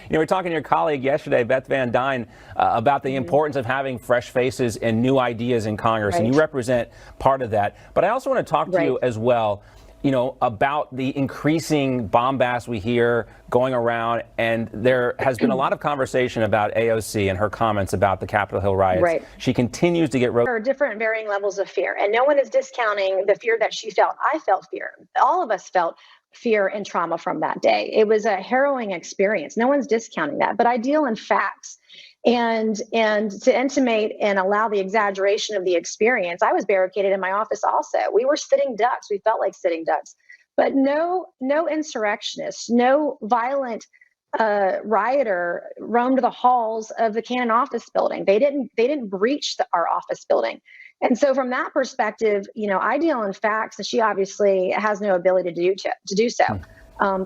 You know, we're talking to your colleague yesterday, Beth Van Dyne, about the importance of having fresh faces and new ideas in Congress, and you represent part of that. But I also want to talk to you as well, you know, about the increasing bombast we hear going around, and there has been a lot of conversation about AOC and her comments about the Capitol Hill riots. She continues to get... There are different varying levels of fear, and no one is discounting the fear that she felt. I felt fear. All of us felt fear and trauma from that day. It was a harrowing experience. No one's discounting that, but I deal in facts. And to intimate and allow the exaggeration of the experience, I was barricaded in my office also. We were sitting ducks. We felt like sitting ducks. But no insurrectionists, no violent rioter roamed the halls of the Cannon office building. They didn't breach our office building. And so from that perspective, you know, I deal in facts, and she obviously has no ability to do so.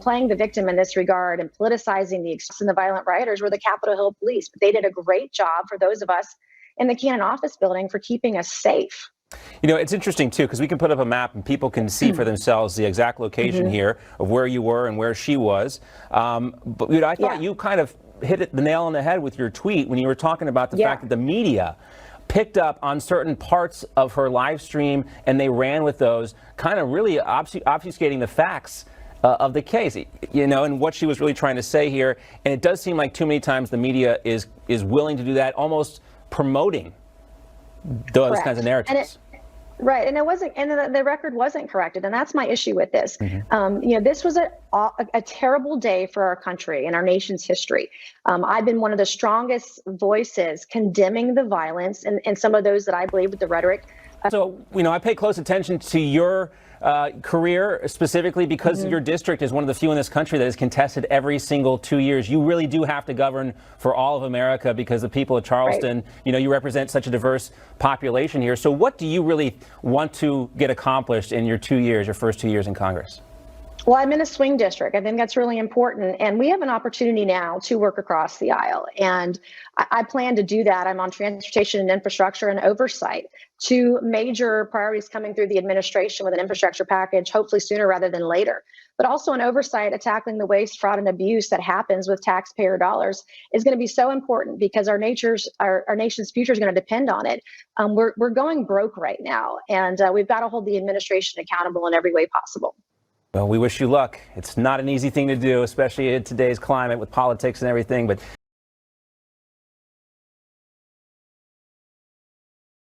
Playing the victim in this regard and politicizing the violent rioters were the Capitol Hill police. But they did a great job for those of us in the Cannon office building for keeping us safe. You know, it's interesting, too, because we can put up a map and people can see for themselves the exact location here of where you were and where she was. But you know, I thought you kind of hit the nail on the head with your tweet when you were talking about the fact that the media picked up on certain parts of her live stream and they ran with those, kind of really obfuscating the facts of the case, you know, and what she was really trying to say here. And it does seem like too many times the media is willing to do that, almost promoting those kinds of narratives. And it wasn't, and the record wasn't corrected, and that's my issue with this. You know, this was a terrible day for our country and our nation's history. I've been one of the strongest voices condemning the violence and some of those that I believe with the rhetoric. So, you know, I pay close attention to your career specifically because your district is one of the few in this country that is contested every single 2 years. You really do have to govern for all of America because the people of Charleston, you know, you represent such a diverse population here. So what do you really want to get accomplished in your 2 years, your first 2 years in Congress? Well, I'm in a swing district. I think that's really important. And we have an opportunity now to work across the aisle. And I plan to do that. I'm on transportation and infrastructure and oversight, two major priorities coming through the administration with an infrastructure package, hopefully sooner rather than later. But also an oversight of tackling the waste, fraud, and abuse that happens with taxpayer dollars is going to be so important because our nation's future is going to depend on it. We're going broke right now, and we've got to hold the administration accountable in every way possible. Well, we wish you luck. It's not an easy thing to do, especially in today's climate with politics and everything, but